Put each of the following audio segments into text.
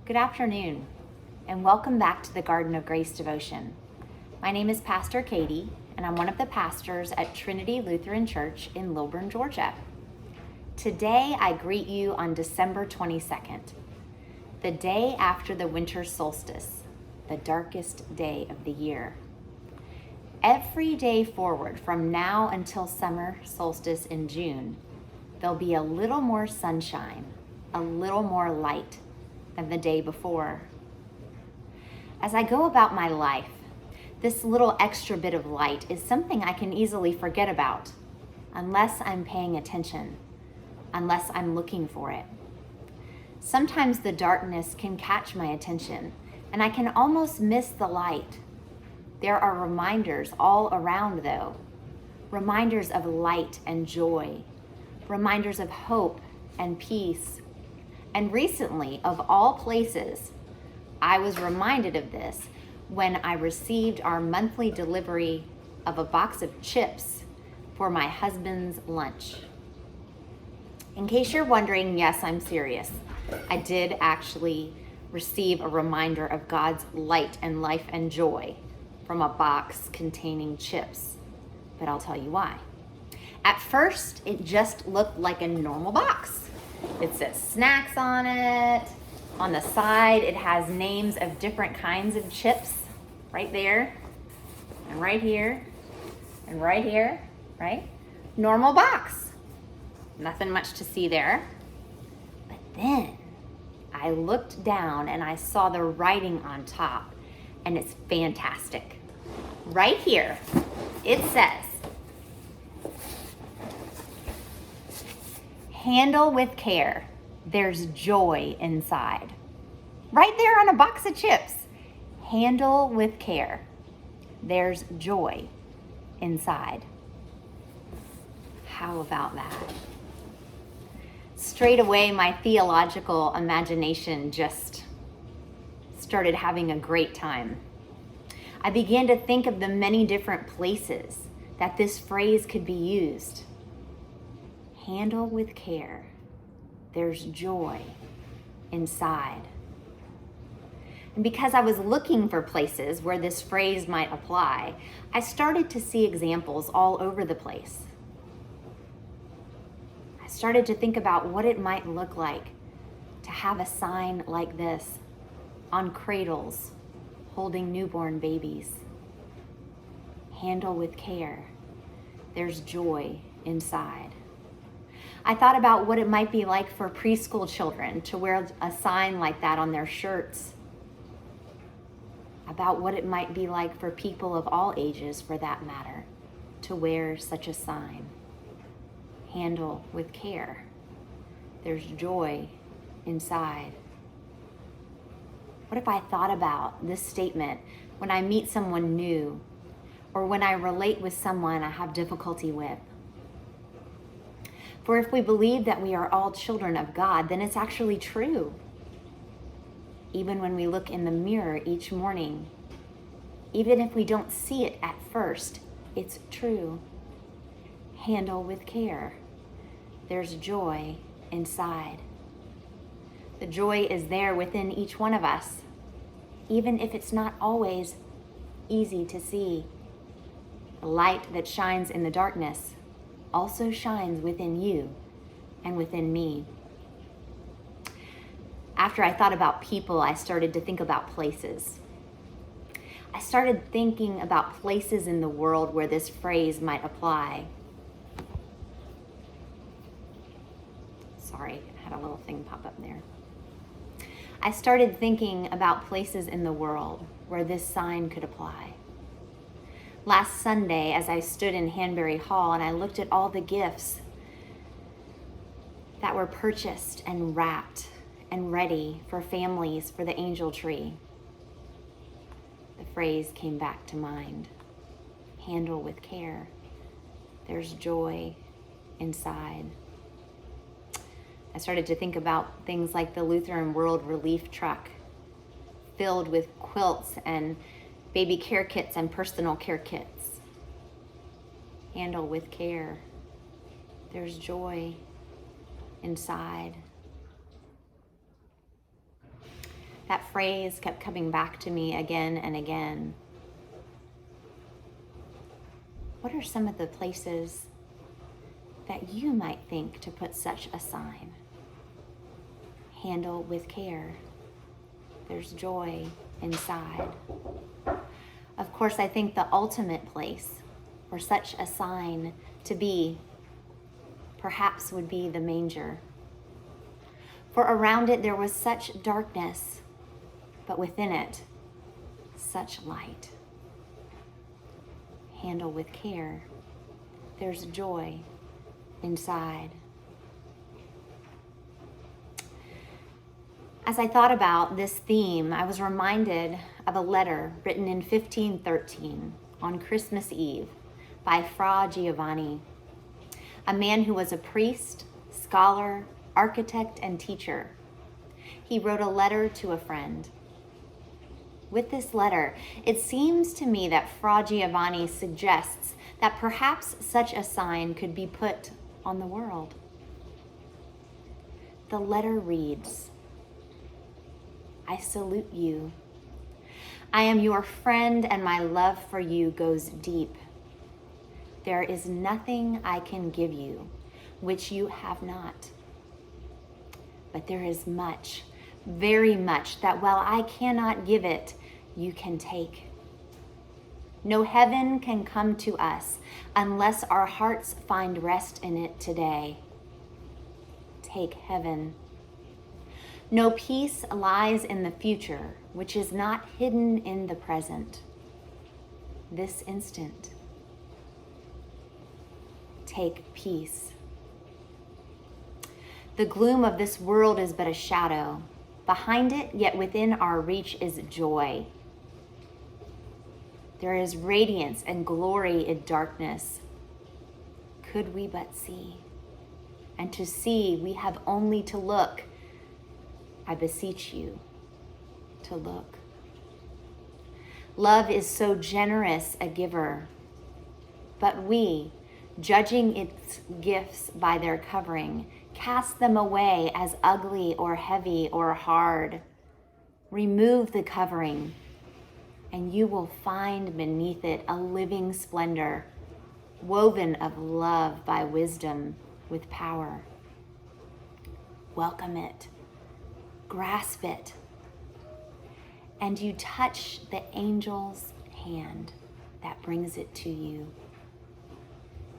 Good afternoon, and welcome back to the Garden of Grace devotion. My name is Pastor Katie, and I'm one of the pastors at Trinity Lutheran Church in Lilburn, Georgia. Today, I greet you on December 22nd, the day after the winter solstice, the darkest day of the year. Every day forward, from now until summer solstice in June, there'll be a little more sunshine, a little more light than the day before. As I go about my life, this little extra bit of light is something I can easily forget about unless I'm paying attention, unless I'm looking for it. Sometimes the darkness can catch my attention and I can almost miss the light. There are reminders all around though, reminders of light and joy, reminders of hope and peace. And recently, of all places, I was reminded of this when I received our monthly delivery of a box of chips for my husband's lunch. In case you're wondering, yes, I'm serious. I did actually receive a reminder of God's light and life and joy from a box containing chips, but I'll tell you why. At first, it just looked like a normal box. It says snacks on it. On the side, it has names of different kinds of chips right there, and right here, and right here, right? Normal box. Nothing much to see there. But then I looked down and I saw the writing on top, and it's fantastic. Right here, it says, "Handle with care, there's joy inside." Right there on a box of chips. Handle with care, there's joy inside. How about that? Straight away, my theological imagination just started having a great time. I began to think of the many different places that this phrase could be used. Handle with care, there's joy inside. And because I was looking for places where this phrase might apply, I started to see examples all over the place. I started to think about what it might look like to have a sign like this on cradles holding newborn babies. Handle with care, there's joy inside. I thought about what it might be like for preschool children to wear a sign like that on their shirts. About what it might be like for people of all ages, for that matter, to wear such a sign. Handle with care, there's joy inside. What if I thought about this statement when I meet someone new, or when I relate with someone I have difficulty with? For if we believe that we are all children of God, then it's actually true. Even when we look in the mirror each morning, even if we don't see it at first, it's true. Handle with care, there's joy inside. The joy is there within each one of us, even if it's not always easy to see. The light that shines in the darkness also shines within you and within me. After I thought about people, I started to think about places. I started thinking about places in the world where this phrase might apply. Sorry, I had a little thing pop up there. I started thinking about places in the world where this sign could apply. Last Sunday, as I stood in Hanbury Hall and I looked at all the gifts that were purchased and wrapped and ready for families for the angel tree, the phrase came back to mind. Handle with care, there's joy inside. I started to think about things like the Lutheran World Relief Truck filled with quilts and baby care kits and personal care kits. Handle with care, there's joy inside. That phrase kept coming back to me again and again. What are some of the places that you might think to put such a sign? Handle with care. There's joy inside. Of course, I think the ultimate place for such a sign to be perhaps would be the manger. For around it there was such darkness, but within it, such light. Handle with care. There's joy inside. As I thought about this theme, I was reminded of a letter written in 1513 on Christmas Eve by Fra Giovanni, a man who was a priest, scholar, architect, and teacher. He wrote a letter to a friend. With this letter, it seems to me that Fra Giovanni suggests that perhaps such a sign could be put on the world. The letter reads, I salute you. I am your friend, and my love for you goes deep. There is nothing I can give you which you have not. But there is much, very much, that while I cannot give it, you can take. No heaven can come to us unless our hearts find rest in it today. Take heaven. No peace lies in the future, which is not hidden in the present. This instant. Take peace. The gloom of this world is but a shadow. Behind it, yet within our reach, is joy. There is radiance and glory in darkness. Could we but see? And to see, we have only to look. I beseech you to look. Love is so generous a giver, but we, judging its gifts by their covering, cast them away as ugly or heavy or hard. Remove the covering, and you will find beneath it a living splendor, woven of love by wisdom with power. Welcome it. Grasp it, and you touch the angel's hand that brings it to you.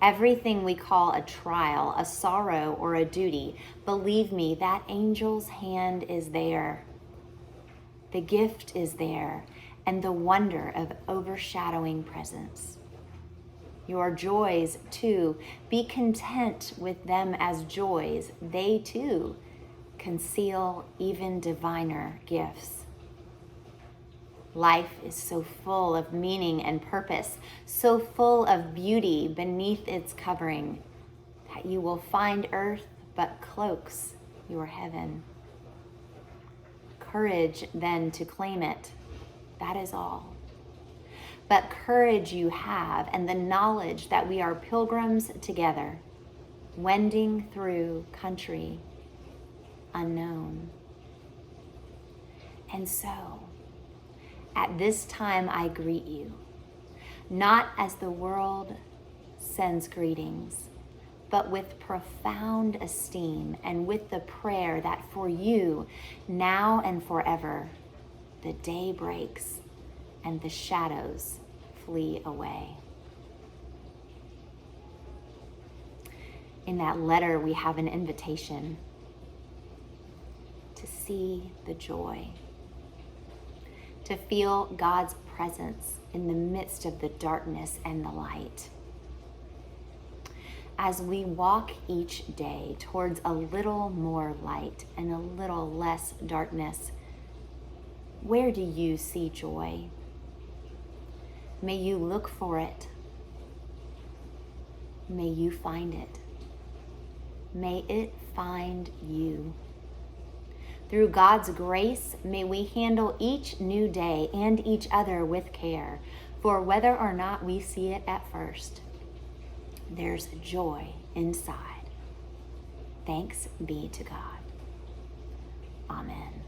Everything we call a trial, a sorrow, or a duty, believe me, that angel's hand is there. The gift is there, and the wonder of overshadowing presence. Your joys, too, be content with them as joys. They, too, conceal even diviner gifts. Life is so full of meaning and purpose, so full of beauty beneath its covering, that you will find earth but cloaks your heaven. Courage then to claim it, that is all. But courage you have, and the knowledge that we are pilgrims together, wending through country unknown. And so, at this time I greet you, not as the world sends greetings, but with profound esteem and with the prayer that for you, now and forever, the day breaks and the shadows flee away. In that letter, we have an invitation to see the joy, to feel God's presence in the midst of the darkness and the light. As we walk each day towards a little more light and a little less darkness, where do you see joy? May you look for it. May you find it. May it find you. Through God's grace, may we handle each new day and each other with care, for whether or not we see it at first, there's joy inside. Thanks be to God. Amen.